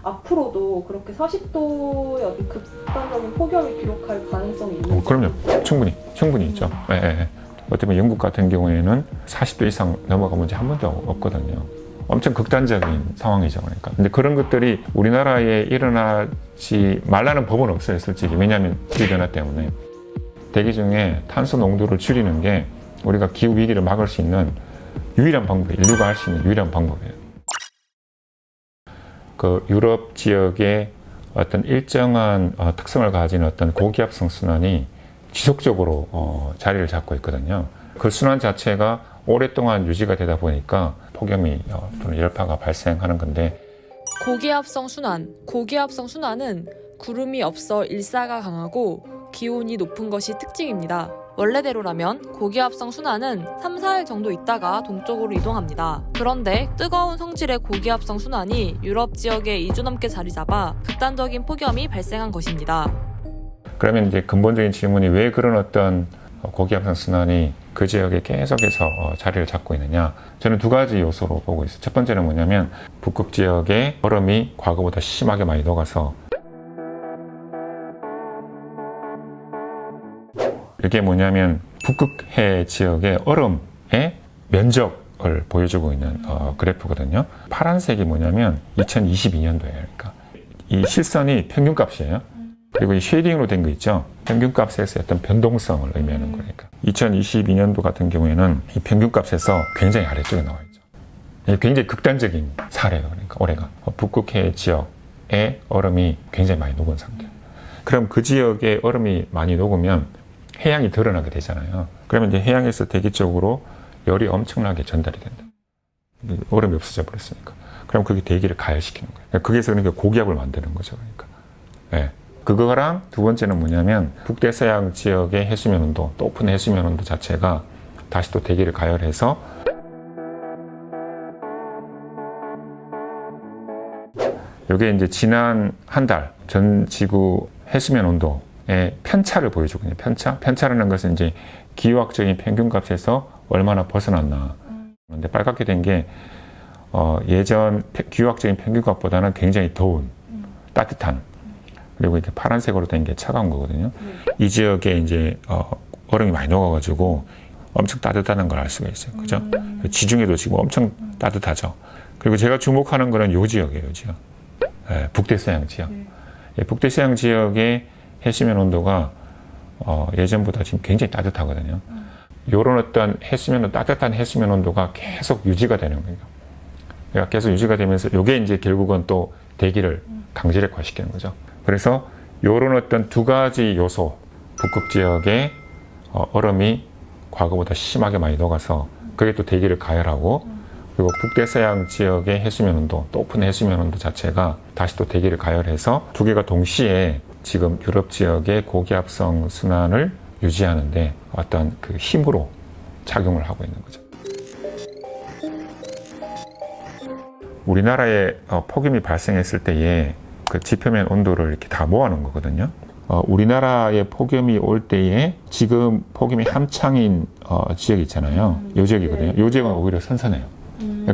앞으로도 그렇게 40도의 어떤 극단적인 폭염이 기록할 가능성이 있는지? 그럼요. 충분히 있죠. 어떻게 보면 영국 같은 경우에는 40도 이상 넘어가본 지 한 번도 없거든요. 엄청 극단적인 상황이죠. 그러니까. 근데 그런 것들이 우리나라에 일어나지 말라는 법은 없어요, 솔직히. 왜냐하면 기후변화 때문에. 대기 중에 탄소 농도를 줄이는 게 우리가 기후 위기를 막을 수 있는 유일한 방법이에요. 인류가 할 수 있는 유일한 방법이에요. 그 유럽 지역의 어떤 일정한 특성을 가진 어떤 고기압성 순환이 지속적으로 자리를 잡고 있거든요. 그 순환 자체가 오랫동안 유지가 되다 보니까 폭염이 또는 열파가 발생하는 건데, 고기압성 순환은 구름이 없어 일사가 강하고 기온이 높은 것이 특징입니다. 원래대로라면 고기압성 순환은 3, 4일 정도 있다가 동쪽으로 이동합니다. 그런데 뜨거운 성질의 고기압성 순환이 유럽 지역에 2주 넘게 자리 잡아 극단적인 폭염이 발생한 것입니다. 그러면 이제 근본적인 질문이 왜 그런 어떤 고기압성 순환이 그 지역에 계속해서 자리를 잡고 있느냐? 저는 두 가지 요소로 보고 있어요. 첫 번째는 뭐냐면 북극 지역에 얼음이 과거보다 심하게 많이 녹아서, 이게 뭐냐면 북극해 지역의 얼음의 면적을 보여주고 있는 그래프거든요. 파란색이 뭐냐면 2022년도예요. 그러니까 이 실선이 평균값이에요. 그리고 이 쉐이딩으로 된 거 있죠. 평균값에서 어떤 변동성을 의미하는 거니까. 2022년도 같은 경우에는 이 평균값에서 굉장히 아래쪽에 나와 있죠. 굉장히 극단적인 사례예요. 그러니까 올해가 북극해 지역의 얼음이 굉장히 많이 녹은 상태. 그럼 그 지역에 얼음이 많이 녹으면 해양이 드러나게 되잖아요. 그러면 이제 해양에서 대기 쪽으로 열이 엄청나게 전달이 된다. 얼음이 없어져 버렸으니까. 그럼 그게 대기를 가열시키는 거예요. 거기에서 그러니까 고기압을 만드는 거죠. 그러니까. 네. 그거랑 두 번째는 뭐냐면 북대서양 지역의 해수면 온도, 높은 해수면 온도 자체가 다시 또 대기를 가열해서 이게 이제 지난 한 달 전 지구 해수면 온도의 편차를 보여주거든요. 편차라는 것은 이제 기후학적인 평균값에서 얼마나 벗어났나. 근데 빨갛게 된 게 예전 기후학적인 평균값보다는 굉장히 더운, 따뜻한, 그리고 이렇게 파란색으로 된 게 차가운 거거든요. 이 지역에 이제 얼음이 많이 녹아가지고 엄청 따뜻하다는 걸 알 수가 있어요. 그죠? 지중해도 지금 엄청 따뜻하죠. 그리고 제가 주목하는 거는 요 지역이에요, 요 지역. 북대서양 지역. 북대서양 지역의 해수면 온도가 예전보다 지금 굉장히 따뜻하거든요. 요런 어떤 따뜻한 해수면 온도가 계속 유지가 되는 거예요. 그러니까 계속 유지가 되면서 요게 이제 결국은 또 대기를 강제력화시키는 거죠. 그래서 요런 어떤 두 가지 요소, 북극 지역의 얼음이 과거보다 심하게 많이 녹아서 그게 또 대기를 가열하고, 그리고 북대서양 지역의 해수면 온도, 높은 해수면 온도 자체가 다시 또 대기를 가열해서 두 개가 동시에 지금 유럽 지역의 고기압성 순환을 유지하는데 어떤 그 힘으로 작용을 하고 있는 거죠. 우리나라에 폭염이 발생했을 때에 그 지표면 온도를 이렇게 다 모아놓은 거거든요. 우리나라에 폭염이 올 때에 지금 폭염이 한창인 지역이 있잖아요. 요 지역이거든요. 요 지역은 오히려 선선해요.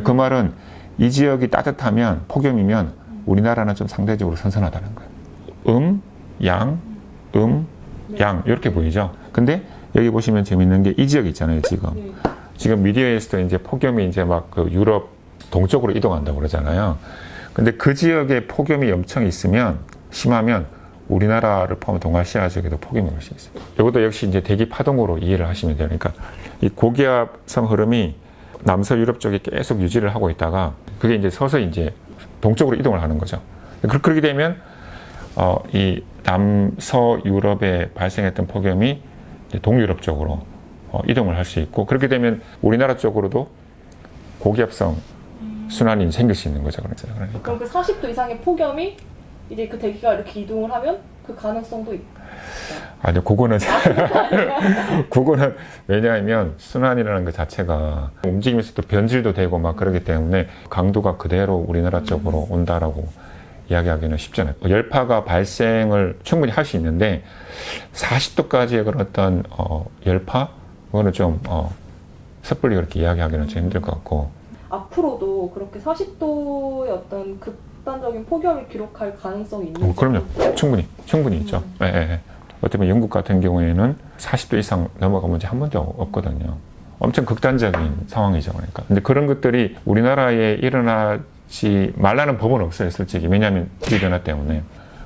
그 말은 이 지역이 따뜻하면, 폭염이면 우리나라는 좀 상대적으로 선선하다는 거예요. 양 이렇게 보이죠. 근데 여기 보시면 재밌는 게 이 지역 있잖아요. 지금 미디어에서도 이제 폭염이 이제 막 그 유럽 동쪽으로 이동한다고 그러잖아요. 근데 그 지역에 폭염이 엄청 있으면, 심하면 우리나라를 포함한 동아시아 지역에도 폭염이 올 수 있어요. 이것도 역시 이제 대기 파동으로 이해를 하시면 돼요. 그러니까 이 고기압성 흐름이 남서 유럽 쪽에 계속 유지를 하고 있다가 그게 이제 서서히 이제 동쪽으로 이동을 하는 거죠. 그렇게 되면 이 남서 유럽에 발생했던 폭염이 이제 동유럽 쪽으로 이동을 할 수 있고, 그렇게 되면 우리나라 쪽으로도 고기압성 순환이 생길 수 있는 거죠. 그러니까. 그럼 그 40도 이상의 폭염이 이제 그 대기가 이렇게 이동을 하면 그 가능성도 있다. 아니요, 그거는 왜냐하면 순환이라는 것 자체가 움직이면서 또 변질도 되고 막 그러기 때문에 강도가 그대로 우리나라 쪽으로 온다라고 이야기하기는 쉽잖아요. 열파가 발생을 충분히 할 수 있는데 40도까지의 그런 어떤 열파? 그거는 좀 섣불리 그렇게 이야기하기는 좀 힘들 것 같고, 앞으로도 그렇게 40도의 어떤 극단적인 폭염을 기록할 가능성이 있는 그럼요. 충분히 있죠. 예, 예. 어떻게 보면 영국 같은 경우에는 40도 이상 넘어가본 지 한 번도 없거든요. 엄청 극단적인 상황이죠. 그러니까. 근데 그런 것들이 우리나라에 일어나지 말라는 법은 없어요, 솔직히. 왜냐하면 기후변화 때문에.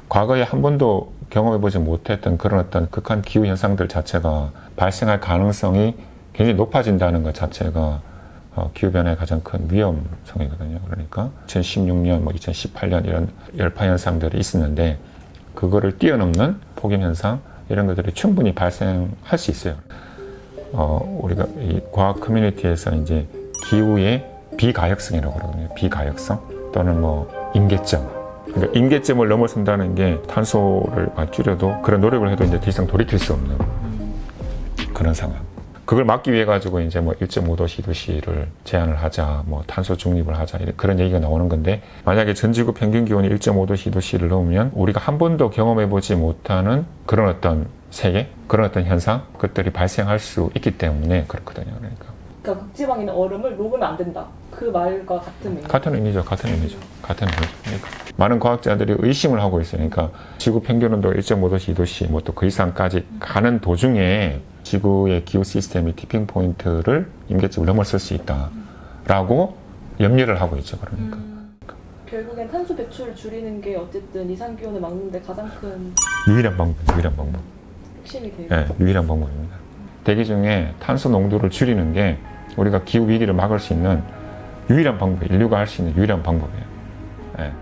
과거에 한 번도 경험해보지 못했던 그런 어떤 극한 기후 현상들 자체가 발생할 가능성이 굉장히 높아진다는 것 자체가 기후변화의 가장 큰 위험성이거든요. 그러니까 2016년, 2018년 이런 열파 현상들이 있었는데 그거를 뛰어넘는 폭염 현상 이런 것들이 충분히 발생할 수 있어요. 우리가 이 과학 커뮤니티에서 이제 기후의 비가역성이라고 그러거든요. 비가역성 또는 임계점. 그러니까 임계점을 넘어선다는 게 탄소를 줄여도 그런 노력을 해도 이제 더 이상 돌이킬 수 없는 그런 상황. 그걸 막기 위해 가지고 이제 1.5도씨, 2도씨를 제한을 하자, 탄소 중립을 하자, 그런 얘기가 나오는 건데, 만약에 전 지구 평균 기온이 1.5도씨, 2도씨를 넘으면 우리가 한 번도 경험해보지 못하는 그런 어떤 세계, 그런 어떤 현상, 그것들이 발생할 수 있기 때문에 그렇거든요. 그러니까 극지방에 있는 얼음을 녹으면 안 된다. 그 말과 같은 의미. 같은 의미죠. 그러니까 많은 과학자들이 의심을 하고 있으니까 지구 평균 온도 1.5도씨, 2도씨, 또 그 이상까지 가는 도중에 지구의 기후 시스템이 티핑 포인트를 임계점을 넘어설 수 있다라고 염려를 하고 있죠. 그러니까. 결국엔 탄소 배출을 줄이는 게 어쨌든 이상 기온을 막는 데 가장 큰 유일한 방법. 핵심이 돼요. 네, 유일한 방법입니다. 대기 중에 탄소 농도를 줄이는 게 우리가 기후 위기를 막을 수 있는 유일한 방법, 인류가 할 수 있는 유일한 방법이에요. 네.